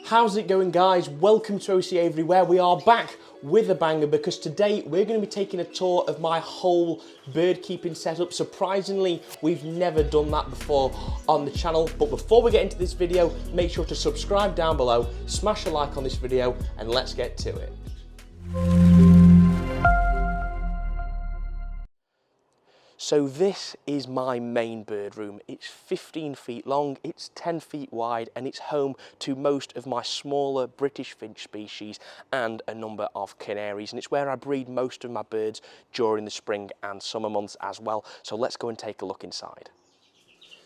How's it going, guys? Welcome to OC Aviary, where we are back with a banger, because today we're going to be taking a tour of my whole bird keeping setup. Surprisingly, we've never done that before on the channel. But before we get into this video, make sure to subscribe down below, smash a like on this video, and let's get to it. So this is my main bird room. It's 15 feet long, it's 10 feet wide, and it's home to most of my smaller British finch species and a number of canaries. And it's where I breed most of my birds during the spring and summer months as well. So let's go and take a look inside.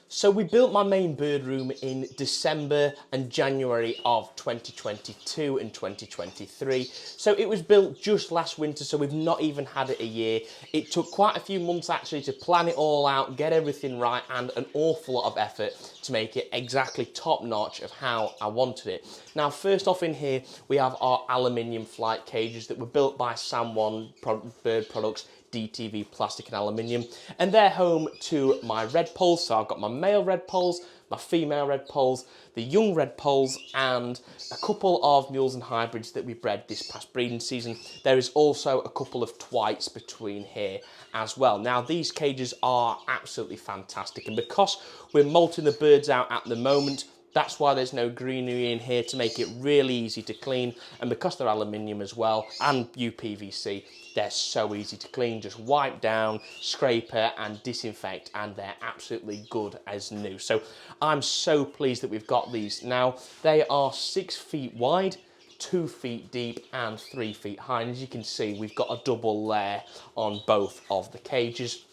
So we built my main bird room in December and January of 2022 and 2023. So it was built just last winter, so we've not even had it a year. It took quite a few months actually to plan it all out, get everything right, and an awful lot of effort to make it exactly top notch of how I wanted it. Now, first off in here, we have our aluminium flight cages that were built by San Bird Products, DTV plastic and aluminium, and they're home to my red poles. So I've got my male red poles, my female red poles, the young red poles, and a couple of mules and hybrids that we bred this past breeding season. There is also a couple of twites between here as well. Now, these cages are absolutely fantastic, and because we're molting the birds out at the moment, that's why there's no greenery in here, to make it really easy to clean. And because they're aluminium as well and UPVC, they're so easy to clean. Just wipe down, scraper and disinfect, and they're absolutely good as new. So I'm so pleased that we've got these. Now, they are 6 feet wide, 2 feet deep and 3 feet high. And as you can see, we've got a double layer on both of the cages.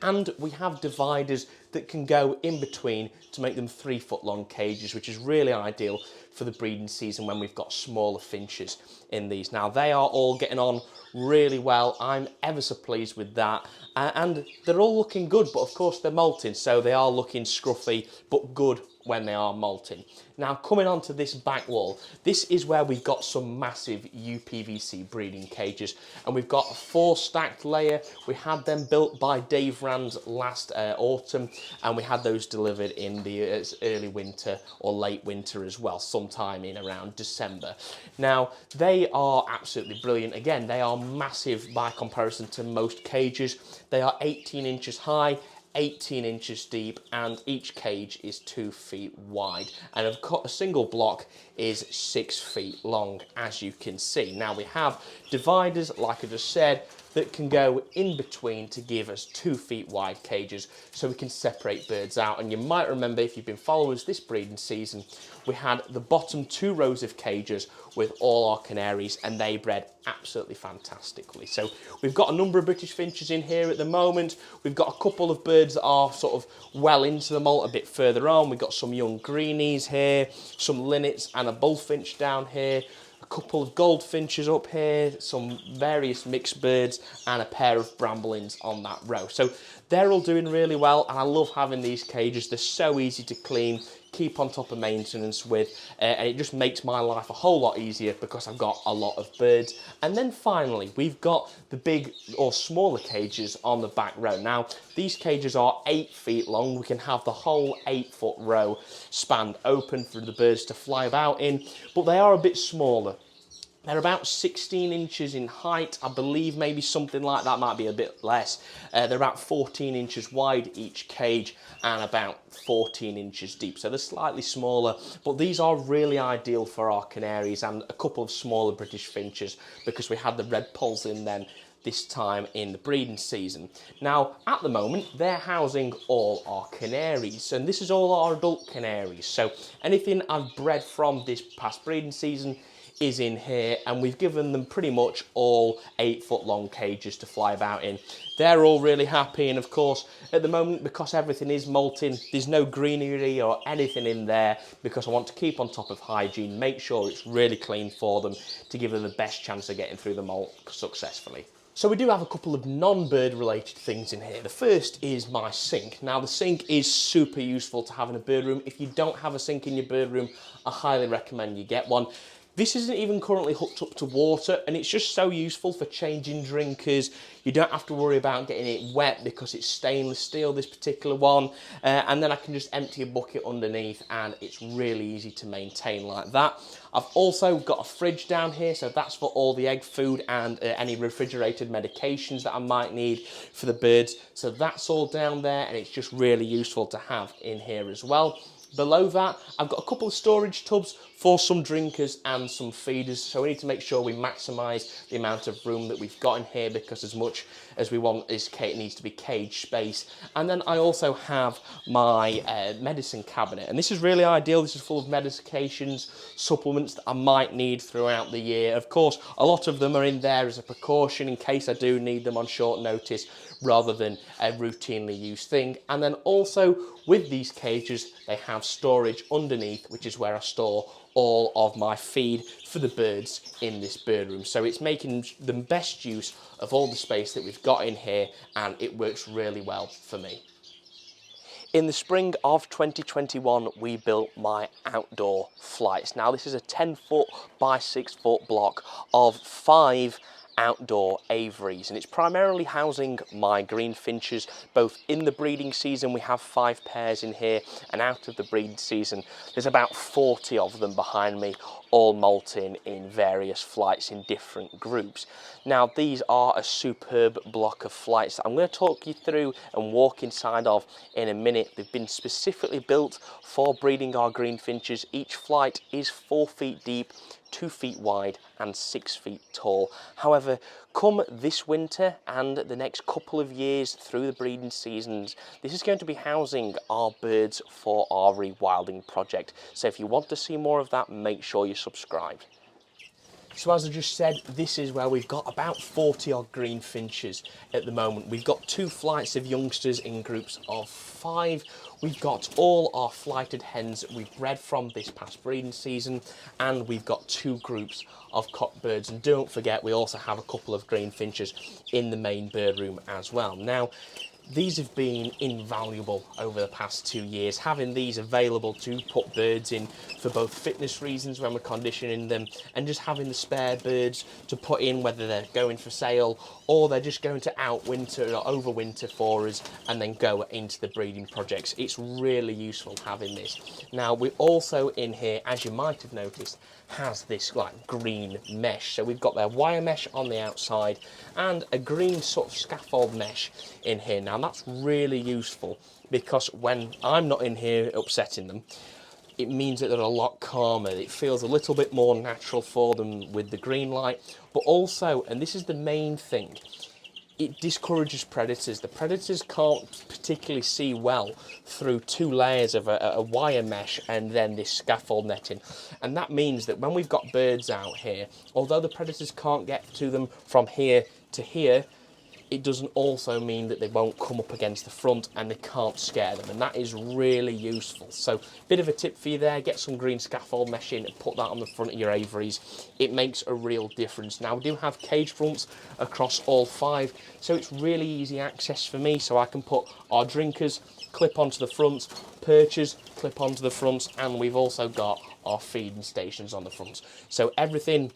And we have dividers that can go in between to make them 3 foot long cages, which is really ideal for the breeding season when we've got smaller finches in these. Now, they are all getting on really well. I'm ever so pleased with that. And they're all looking good, but of course they're molting, so they are looking scruffy, but good when they are molting. Now, coming onto this back wall, this is where we've got some massive UPVC breeding cages, and we've got a 4 stacked layer. We had them built by Dave Rand's last autumn, and we had those delivered in the early winter or late winter as well, sometime in around December. Now, they are absolutely brilliant. Again, they are massive by comparison to most cages. They are 18 inches high, 18 inches deep, and each cage is 2 feet wide, and a single block is 6 feet long, as you can see. Now, we have dividers, like I just said, that can go in between to give us 2 feet wide cages, so we can separate birds out. And you might remember, if you've been following us this breeding season, we had the bottom 2 rows of cages with all our canaries, and they bred absolutely fantastically. So we've got a number of British finches in here at the moment. We've got a couple of birds that are sort of well into the molt a bit further on. We've got some young greenies here, some linnets and a bullfinch down here, a couple of goldfinches up here, some various mixed birds, and a pair of bramblings on that row. So they're all doing really well, and I love having these cages. They're so easy to clean, keep on top of maintenance with, and it just makes my life a whole lot easier because I've got a lot of birds. And then finally, we've got the big or smaller cages on the back row. Now, these cages are 8 feet long. We can have the whole 8 foot row spanned open for the birds to fly about in, but they are a bit smaller. They're about 16 inches in height, I believe, maybe something like that, might be a bit less. They're about 14 inches wide each cage and about 14 inches deep, so they're slightly smaller, but these are really ideal for our canaries and a couple of smaller British finches, because we had the red poles in them this time in the breeding season. Now, at the moment, they're housing all our canaries, and this is all our adult canaries, so anything I've bred from this past breeding season is in here, and we've given them pretty much all 8 foot long cages to fly about in. They're all really happy, and of course at the moment, because everything is molting, there's no greenery or anything in there, because I want to keep on top of hygiene, make sure it's really clean for them to give them the best chance of getting through the molt successfully. So we do have a couple of non-bird related things in here. The first is my sink. Now, the sink is super useful to have in a bird room. If you don't have a sink in your bird room, I highly recommend you get one. This isn't even currently hooked up to water, and it's just so useful for changing drinkers. You don't have to worry about getting it wet because it's stainless steel, this particular one. And then I can just empty a bucket underneath, and it's really easy to maintain like that. I've also got a fridge down here, so that's for all the egg food and any refrigerated medications that I might need for the birds. So that's all down there, and it's just really useful to have in here as well. Below that, I've got a couple of storage tubs for some drinkers and some feeders, so we need to make sure we maximise the amount of room that we've got in here, because as much as we want is needs to be cage space. And then I also have my medicine cabinet, and this is really ideal. This is full of medications, supplements that I might need throughout the year. Of course, a lot of them are in there as a precaution in case I do need them on short notice, rather than a routinely used thing. And then also with these cages, they have storage underneath, which is where I store all of my feed for the birds in this bird room. So it's making the best use of all the space that we've got in here, and it works really well for me. In the spring of 2021, we built my outdoor flights. Now, this is a 10-foot by 6-foot block of 5 outdoor aviaries, and it's primarily housing my green finches. Both in the breeding season, we have 5 pairs in here, and out of the breeding season, there's about 40 of them behind me, all molting in various flights in different groups. Now, these are a superb block of flights that I'm going to talk you through and walk inside of in a minute. They've been specifically built for breeding our green finches. Each flight is 4 feet deep, 2 feet wide and 6 feet tall. However, come this winter and the next couple of years through the breeding seasons, this is going to be housing our birds for our rewilding project. So if you want to see more of that, make sure you're subscribed. So as I just said, this is where we've got about 40 odd green finches at the moment. We've got 2 flights of youngsters in groups of 5. We've got all our flighted hens that we've bred from this past breeding season, and we've got 2 groups of cockbirds. And don't forget, we also have a couple of green finches in the main bird room as well. Now, these have been invaluable over the past 2 years, having these available to put birds in for both fitness reasons when we're conditioning them, and just having the spare birds to put in whether they're going for sale or they're just going to outwinter or overwinter for us and then go into the breeding projects. It's really useful having this. Now, we also in here, as you might have noticed, has this like green mesh. So we've got their wire mesh on the outside and a green sort of scaffold mesh in here. Now that's really useful because when I'm not in here upsetting them, it means that they're a lot calmer. It feels a little bit more natural for them with the green light, but also, and this is the main thing, it discourages predators. The predators can't particularly see well through 2 layers of a wire mesh and then this scaffold netting. And that means that when we've got birds out here, although the predators can't get to them from here to here, it doesn't also mean that they won't come up against the front and they can't scare them, and that is really useful. So bit of a tip for you there, get some green scaffold mesh in and put that on the front of your aviaries. It makes a real difference. Now we do have cage fronts across all 5, so it's really easy access for me, so I can put our drinkers clip onto the fronts, perchers clip onto the fronts, and we've also got our feeding stations on the fronts. So everything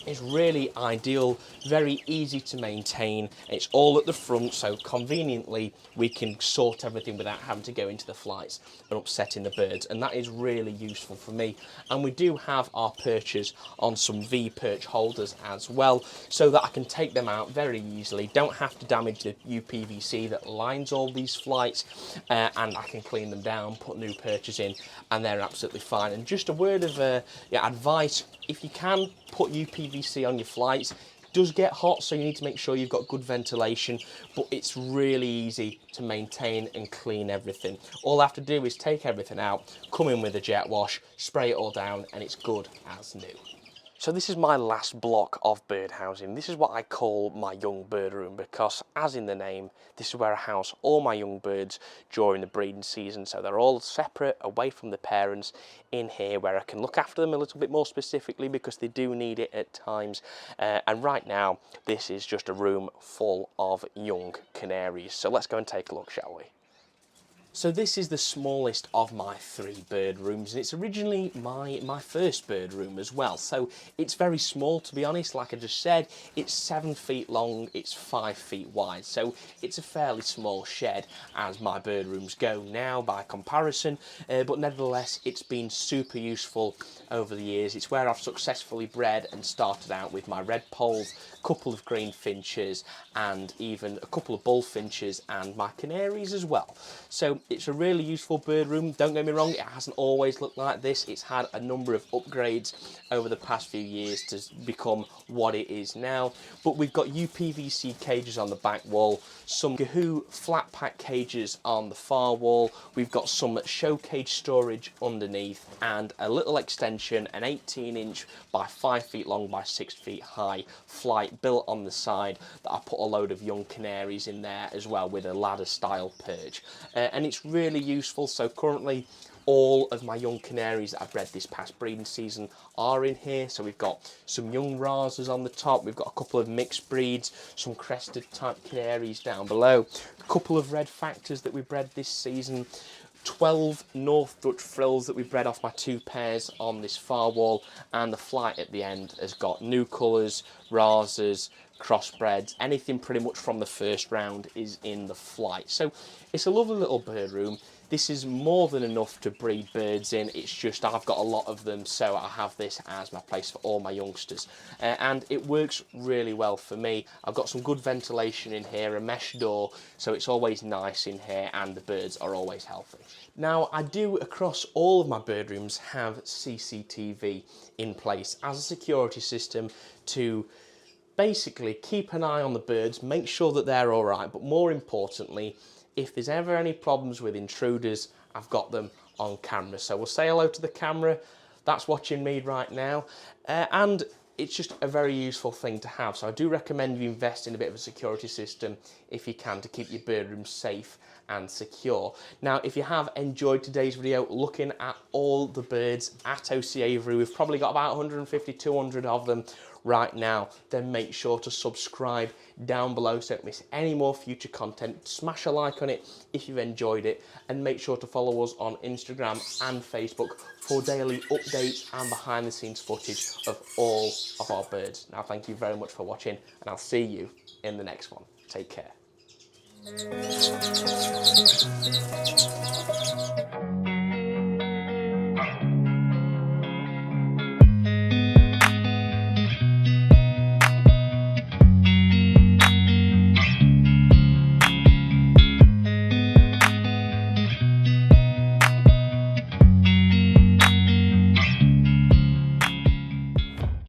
is really ideal, very easy to maintain. It's all at the front, so conveniently we can sort everything without having to go into the flights and upsetting the birds, and that is really useful for me. And we do have our perchers on some V-perch holders as well, so that I can take them out very easily, don't have to damage the UPVC that lines all these flights, and I can clean them down, put new perchers in, and they're absolutely fine. And just a word of advice, if you can, put UPVC on your flights. It does get hot, so you need to make sure you've got good ventilation, but it's really easy to maintain and clean everything. All I have to do is take everything out, come in with a jet wash, spray it all down, and it's good as new. So this is my last block of bird housing. This is what I call my young bird room, because as in the name, this is where I house all my young birds during the breeding season. So they're all separate, away from the parents, in here where I can look after them a little bit more specifically because they do need it at times. And right now, this is just a room full of young canaries. So let's go and take a look, shall we? So this is the smallest of my 3 bird rooms, and it's originally my first bird room as well. So it's very small, to be honest. Like I just said, it's 7 feet long, it's 5 feet wide. So it's a fairly small shed as my bird rooms go now by comparison. But nevertheless, it's been super useful over the years. It's where I've successfully bred and started out with my red poles, a couple of green finches, and even a couple of bullfinches and my canaries as well. So it's a really useful bird room. Don't get me wrong, it hasn't always looked like this. It's had a number of upgrades over the past few years to become what it is now. But we've got UPVC cages on the back wall, some Gahoo flat pack cages on the far wall. We've got some show cage storage underneath and a little extension, an 18-inch by 5 feet long by 6 feet high flight built on the side that I put a load of young canaries in there as well with a ladder style perch. And it's really useful. So currently all of my young canaries that I've bred this past breeding season are in here. So we've got some young rasers on the top, we've got a couple of mixed breeds, some crested type canaries down below, a couple of red factors that we bred this season, 12 North Dutch frills that we bred off my 2 pairs on this far wall, and the flight at the end has got new colours, rasers, crossbreds, anything pretty much from the first round is in the flight. So it's a lovely little bird room. This is more than enough to breed birds in. It's just I've got a lot of them, so I have this as my place for all my youngsters. And it works really well for me. I've got some good ventilation in here, a mesh door, so it's always nice in here and the birds are always healthy. Now, I do across all of my bird rooms have CCTV in place as a security system to basically keep an eye on the birds, make sure that they're all right, but more importantly, if there's ever any problems with intruders, I've got them on camera. So we'll say hello to the camera that's watching me right now, and it's just a very useful thing to have. So I do recommend you invest in a bit of a security system if you can, to keep your bird room safe and secure. Now, if you have enjoyed today's video looking at all the birds at OC Aviary, we've probably got about 150, 200 of them right now, then make sure to subscribe down below so you don't miss any more future content. Smash a like on it if you've enjoyed it, and make sure to follow us on Instagram and Facebook for daily updates and behind the scenes footage of all of our birds. Now, thank you very much for watching, and I'll see you in the next one. Take care.